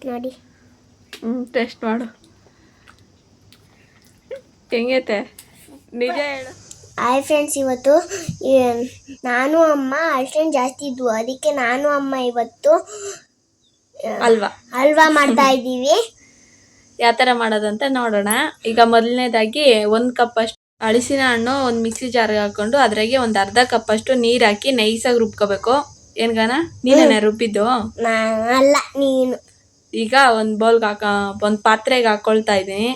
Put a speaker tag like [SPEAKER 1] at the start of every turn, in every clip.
[SPEAKER 1] ನೋಡಿ.
[SPEAKER 2] ಟೆಸ್ಟ್ ಮಾಡು ಹೆಂಗೈತೆ ನಿಜ ಹೇಳು.
[SPEAKER 1] ಹಾಯ್ ಫ್ರೆಂಡ್ಸ್, ಇವತ್ತು ನಾನು ಅಮ್ಮ ಅಷ್ಟೇನು ಜಾಸ್ತಿ ಇದ್ವು, ಅದಕ್ಕೆ ನಾನು ಅಮ್ಮ ಇವತ್ತು ಹಲ್ವಾ ಮಾಡ್ತಾ ಇದ್ದೀವಿ.
[SPEAKER 2] ಯಾವ ಥರ ಮಾಡೋದಂತ ನೋಡೋಣ. ಈಗ ಮೊದಲನೇದಾಗಿ 1 ಕಪ್ ಅಷ್ಟು ಹಲಸಿನ ಹಣ್ಣು ಒಂದು ಮಿಕ್ಸಿ ಜಾರ್ಗೆ ಹಾಕೊಂಡು ಅದ್ರಾಗೆ ಒಂದು ಅರ್ಧ ಕಪ್ ಅಷ್ಟು ನೀರು ಹಾಕಿ ನೈಸಾಗಿ ರುಬ್ಕೋಬೇಕು. ಏನ್ಗಾನ ನೀನೇನ ರುಬ್ಬಿದ್ದು?
[SPEAKER 1] ಅಲ್ಲ, ನೀನು.
[SPEAKER 2] ಈಗ ಒಂದು ಬೌಲ್ಗೆ ಒಂದು ಪಾತ್ರೆಗೆ ಹಾಕ್ಕೊಳ್ತಾ ಇದ್ದೀನಿ.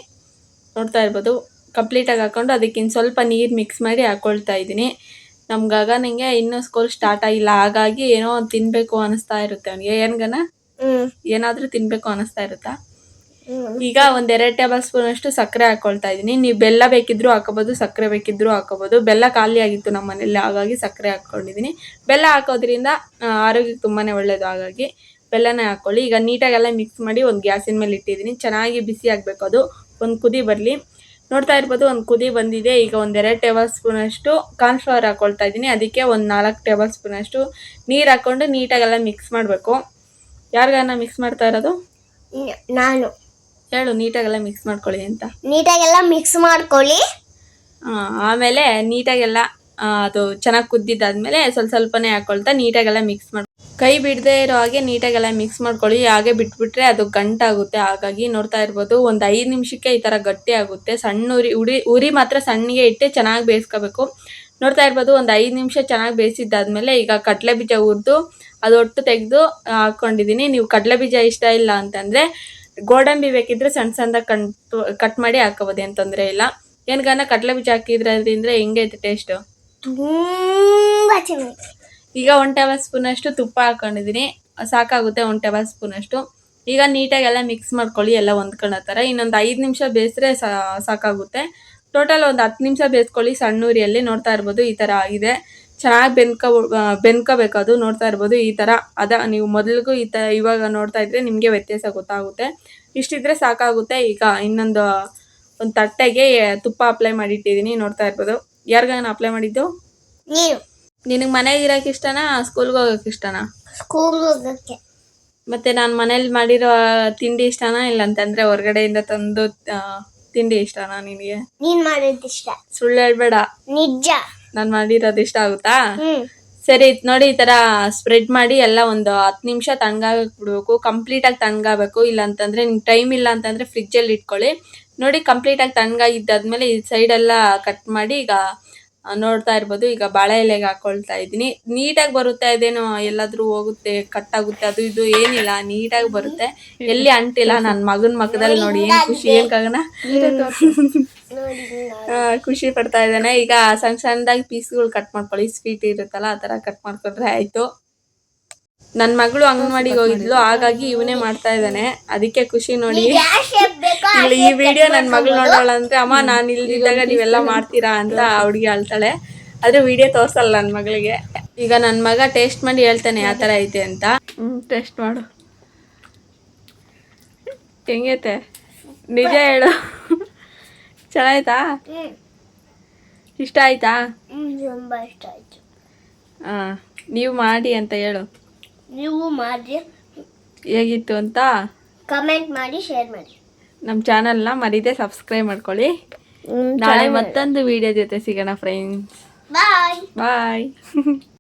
[SPEAKER 2] ನೋಡ್ತಾ ಇರ್ಬೋದು, ಕಂಪ್ಲೀಟಾಗಿ ಹಾಕ್ಕೊಂಡು ಅದಕ್ಕಿಂತ ಸ್ವಲ್ಪ ನೀರು ಮಿಕ್ಸ್ ಮಾಡಿ ಹಾಕ್ಕೊಳ್ತಾ ಇದ್ದೀನಿ. ನಮ್ಗಾಗ ನನಗೆ ಇನ್ನೂ ಸ್ಕೂಲ್ ಸ್ಟಾರ್ಟ್ ಆಗಿಲ್ಲ, ಹಾಗಾಗಿ ಏನೋ ಒಂದು ತಿನ್ನಬೇಕು ಅನ್ನಿಸ್ತಾ ಇರುತ್ತೆ ಅವನಿಗೆ. ಏನ್ಗನ ಏನಾದರೂ ತಿನ್ನಬೇಕು ಅನ್ನಿಸ್ತಾ ಇರುತ್ತಾ? ಈಗ 1-2 ಟೇಬಲ್ ಸ್ಪೂನ್ ಅಷ್ಟು ಸಕ್ಕರೆ ಹಾಕ್ಕೊಳ್ತಾ ಇದ್ದೀನಿ. ನೀವು ಬೆಲ್ಲ ಬೇಕಿದ್ರೂ ಹಾಕೋಬೋದು, ಸಕ್ಕರೆ ಬೇಕಿದ್ರೂ ಹಾಕೋಬೋದು. ಬೆಲ್ಲ ಖಾಲಿ ಆಗಿತ್ತು ನಮ್ಮ ಮನೇಲಿ, ಹಾಗಾಗಿ ಸಕ್ಕರೆ ಹಾಕ್ಕೊಂಡಿದ್ದೀನಿ. ಬೆಲ್ಲ ಹಾಕೋದ್ರಿಂದ ಆರೋಗ್ಯಕ್ಕೆ ತುಂಬಾ ಒಳ್ಳೆಯದು, ಹಾಗಾಗಿ ಬೆಲ್ಲನೇ ಹಾಕ್ಕೊಳ್ಳಿ. ಈಗ ನೀಟಾಗೆಲ್ಲ ಮಿಕ್ಸ್ ಮಾಡಿ ಒಂದು ಗ್ಯಾಸಿನ ಮೇಲೆ ಇಟ್ಟಿದ್ದೀನಿ. ಚೆನ್ನಾಗಿ ಬಿಸಿ ಆಗಬೇಕು, ಅದು ಒಂದು ಕುದಿ ಬರಲಿ. ನೋಡ್ತಾ ಇರ್ಬೋದು, ಒಂದು ಕುದಿ ಬಂದಿದೆ. ಈಗ 1-2 ಟೇಬಲ್ ಸ್ಪೂನ್ ಅಷ್ಟು ಕಾರ್ನ್ಫ್ಲವರ್ ಹಾಕ್ಕೊಳ್ತಾ ಇದ್ದೀನಿ. ಅದಕ್ಕೆ ಒಂದು 4 ಟೇಬಲ್ ಸ್ಪೂನ್ ಅಷ್ಟು ನೀರು ಹಾಕ್ಕೊಂಡು ನೀಟಾಗೆಲ್ಲ ಮಿಕ್ಸ್ ಮಾಡಬೇಕು. ಯಾರಿಗಾನ ಮಿಕ್ಸ್ ಮಾಡ್ತಾ ಇರೋದು?
[SPEAKER 1] ನಾನು.
[SPEAKER 2] ಹೇಳು, ನೀಟಾಗೆಲ್ಲ ಮಿಕ್ಸ್ ಮಾಡ್ಕೊಳ್ಳಿ ಅಂತ.
[SPEAKER 1] ನೀಟಾಗೆಲ್ಲ ಮಿಕ್ಸ್ ಮಾಡ್ಕೊಳ್ಳಿ.
[SPEAKER 2] ಆಮೇಲೆ ನೀಟಾಗೆಲ್ಲ ಅದು ಚೆನ್ನಾಗಿ ಕುದ್ದಿದ್ದಾದ್ಮೇಲೆ ಸ್ವಲ್ಪನೇ ಹಾಕ್ಕೊಳ್ತಾ ನೀಟಾಗೆಲ್ಲ ಮಿಕ್ಸ್ ಮಾಡಿ, ಕೈ ಬಿಡದೆ ಇರೋ ಹಾಗೆ ನೀಟಾಗೆಲ್ಲ ಮಿಕ್ಸ್ ಮಾಡ್ಕೊಳ್ಳಿ. ಹಾಗೆ ಬಿಟ್ಬಿಟ್ರೆ ಅದು ಗಂಟಾಗುತ್ತೆ. ಹಾಗಾಗಿ ನೋಡ್ತಾ ಇರ್ಬೋದು, ಒಂದು 5 ನಿಮಿಷಕ್ಕೆ ಈ ಥರ ಗಟ್ಟಿ ಆಗುತ್ತೆ. ಸಣ್ಣ ಉರಿ ಮಾತ್ರ ಸಣ್ಣಗೆ ಇಟ್ಟು ಚೆನ್ನಾಗಿ ಬೇಯಿಸ್ಕೋಬೇಕು. ನೋಡ್ತಾ ಇರ್ಬೋದು, ಒಂದು 5 ನಿಮಿಷ ಚೆನ್ನಾಗಿ ಬೇಯಿಸಿದ್ದಾದ್ಮೇಲೆ ಈಗ ಕಡಲೆ ಬೀಜ ಹುರಿದು ಅದು ಒಟ್ಟು ತೆಗೆದು ಹಾಕ್ಕೊಂಡಿದ್ದೀನಿ. ನೀವು ಕಡಲೆ ಬೀಜ ಇಷ್ಟ ಇಲ್ಲ ಅಂತಂದರೆ ಗೋಡಂಬಿ ಬೇಕಿದ್ರೆ ಸಣ್ಣ ಸಣ್ಣದಾಗಿ ಕಟ್ ಮಾಡಿ ಹಾಕೋಬೋದು, ಏನು ತೊಂದರೆ ಇಲ್ಲ. ಏನ್ಗಾನ ಕಡಲೆ ಬೀಜ ಹಾಕಿದ್ರಿಂದ ಹೆಂಗೈತೆ ಟೇಸ್ಟು? ಈಗ 1 ಟೇಬಲ್ ಸ್ಪೂನ್ ಅಷ್ಟು ತುಪ್ಪ ಹಾಕೊಂಡಿದ್ದೀನಿ, ಸಾಕಾಗುತ್ತೆ 1 ಟೇಬಲ್ ಸ್ಪೂನ್ ಅಷ್ಟು. ಈಗ ನೀಟಾಗೆಲ್ಲ ಮಿಕ್ಸ್ ಮಾಡ್ಕೊಳ್ಳಿ, ಎಲ್ಲ ಹೊಂದ್ಕೊಳ್ಳೋ ಥರ. ಇನ್ನೊಂದು 5 ನಿಮಿಷ ಬೇಯಿಸಿದ್ರೆ ಸಾಕಾಗುತ್ತೆ. ಟೋಟಲ್ ಒಂದು 10 ನಿಮಿಷ ಬೇಯಿಸ್ಕೊಳ್ಳಿ ಸಣ್ಣ ಉರಿಯಲ್ಲಿ. ನೋಡ್ತಾ ಇರ್ಬೋದು, ಈ ಥರ ಆಗಿದೆ. ಚೆನ್ನಾಗಿ ಬೆನ್ಕೋಬೇಕು ಅದು. ನೋಡ್ತಾ ಇರ್ಬೋದು, ಈ ಥರ ನೀವು ಮೊದಲಿಗೂ ಇವಾಗ ನೋಡ್ತಾ ಇದ್ರೆ ನಿಮಗೆ ವ್ಯತ್ಯಾಸ ಗೊತ್ತಾಗುತ್ತೆ. ಇಷ್ಟಿದ್ರೆ ಸಾಕಾಗುತ್ತೆ. ಈಗ ಇನ್ನೊಂದು ತಟ್ಟೆಗೆ ತುಪ್ಪ ಅಪ್ಲೈ ಮಾಡಿಟ್ಟಿದ್ದೀನಿ. ನೋಡ್ತಾ ಇರ್ಬೋದು. ಯಾರಿಗಾನ ಅಪ್ಲೈ ಮಾಡಿದ್ದು? ನಿನಗೆ ಮನೆಗೆ ಇರೋಕೆ ಇಷ್ಟನಾ, ಸ್ಕೂಲ್ಗೆ ಹೋಗೋಕೆ ಇಷ್ಟನಾ?
[SPEAKER 1] ಸ್ಕೂಲ್ಗೆ ಹೋಗೋಕ್ಕೆ.
[SPEAKER 2] ಮತ್ತು ನಾನು ಮನೇಲಿ ಮಾಡಿರೋ ತಿಂಡಿ ಇಷ್ಟನಾ, ಇಲ್ಲ ಅಂತಂದರೆ ಹೊರಗಡೆಯಿಂದ ತಂದು ತಿಂಡಿ ಇಷ್ಟನಾ ನಿನಗೆ?
[SPEAKER 1] ನೀನು ಮಾಡಿದ್ದು ಇಷ್ಟ.
[SPEAKER 2] ಸುಳ್ಳು ಹೇಳ್ಬೇಡ,
[SPEAKER 1] ನಿಜ.
[SPEAKER 2] ನಾನು ಮಾಡಿರೋದು ಇಷ್ಟ ಆಗುತ್ತಾ? ಸರಿ, ನೋಡಿ, ಈ ಥರ ಸ್ಪ್ರೆಡ್ ಮಾಡಿ ಎಲ್ಲ ಒಂದು 10 ನಿಮಿಷ ತಣ್ಣಗಾಗಕ್ಕೆ ಬಿಡಬೇಕು. ಕಂಪ್ಲೀಟಾಗಿ ತಣ್ಣಗಾಗಬೇಕು. ಇಲ್ಲ ಅಂತಂದರೆ ನಿಮ್ಗೆ ಟೈಮ್ ಇಲ್ಲ ಅಂತಂದರೆ ಫ್ರಿಜ್ಜಲ್ಲಿ ಇಟ್ಕೊಳ್ಳಿ. ನೋಡಿ, ಕಂಪ್ಲೀಟಾಗಿ ತಣ್ಣಗಾಗಿದ್ದಾದ್ಮೇಲೆ ಈ ಸೈಡೆಲ್ಲ ಕಟ್ ಮಾಡಿ ಈಗ ನೋಡ್ತಾ ಇರ್ಬೋದು. ಈಗ ಬಾಳೆ ಎಲೆಗೆ ಹಾಕ್ಕೊಳ್ತಾ ಇದ್ದೀನಿ. ನೀಟಾಗಿ ಬರುತ್ತೆ. ಅದೇನೋ ಎಲ್ಲಾದರೂ ಹೋಗುತ್ತೆ, ಕಟ್ಟಾಗುತ್ತೆ, ಅದು ಇದು ಏನಿಲ್ಲ, ನೀಟಾಗಿ ಬರುತ್ತೆ. ಎಲ್ಲಿ ಅಂಟಿಲ್ಲ. ನನ್ನ ಮಗನ ಮಕ್ಕದಲ್ಲಿ ನೋಡಿ ಏನು ಖುಷಿ, ಏನು ಕಾಗಣ ಖುಷಿ ಪಡ್ತಾ ಇದ್ದಾನೆ. ಈಗ ಸಣ್ಣದಾಗಿ ಪೀಸ್ಗಳು ಕಟ್ ಮಾಡ್ಕೊಳ್ಳಿ. ಸ್ವೀಟ್ ಇರುತ್ತಲ್ಲ, ಆ ಥರ ಕಟ್ ಮಾಡ್ಕೊಂಡ್ರೆ ಆಯಿತು. ನನ್ನ ಮಗಳು ಅಂಗನವಾಡಿಗೆ ಹೋಗಿದ್ಲು, ಹಾಗಾಗಿ ಇವನೇ ಮಾಡ್ತಾ ಇದ್ದಾನೆ. ಅದಕ್ಕೆ ಖುಷಿ. ನೋಡಿ, ಈ ವಿಡಿಯೋ ನನ್ನ ಮಗಳು ನೋಡೋಳ ಅಂದರೆ, ಅಮ್ಮ ನಾನು ಇಲ್ದಿದ್ದಾಗ ನೀವೆಲ್ಲ ಮಾಡ್ತೀರಾ ಅಂತ ಹುಡುಗಿ ಹೇಳ್ತಾಳೆ. ಆದರೆ ವಿಡಿಯೋ ತೋರಿಸಲ್ಲ ನನ್ನ ಮಗಳಿಗೆ. ಈಗ ನನ್ನ ಮಗ ಟೇಸ್ಟ್ ಮಾಡಿ ಹೇಳ್ತಾನೆ ಯಾವ ಥರ ಐತೆ ಅಂತ. ಟೇಸ್ಟ್ ಮಾಡು ಹೆಂಗೈತೆ, ನಿಜ ಹೇಳು. ಚೆನ್ನಾಯ್ತಾ? ಇಷ್ಟ ಆಯ್ತಾ?
[SPEAKER 1] ತುಂಬ ಇಷ್ಟ ಆಯಿತು.
[SPEAKER 2] ನೀವು ಮಾಡಿ ಅಂತ ಹೇಳು.
[SPEAKER 1] ನೀವು ಮಾಡಿ
[SPEAKER 2] ಹೇಗಿತ್ತು ಅಂತ
[SPEAKER 1] ಕಮೆಂಟ್ ಮಾಡಿ, ಶೇರ್ ಮಾಡಿ.
[SPEAKER 2] ನಮ್ಮ ಚಾನಲ್ನ ಮರೀದೆ ಸಬ್ಸ್ಕ್ರೈಬ್ ಮಾಡ್ಕೊಳ್ಳಿ. ನಾಳೆ ಮತ್ತೊಂದು ವಿಡಿಯೋ ಜೊತೆ ಸಿಗೋಣ ಫ್ರೆಂಡ್ಸ್.
[SPEAKER 1] ಬಾಯ್
[SPEAKER 2] ಬಾಯ್.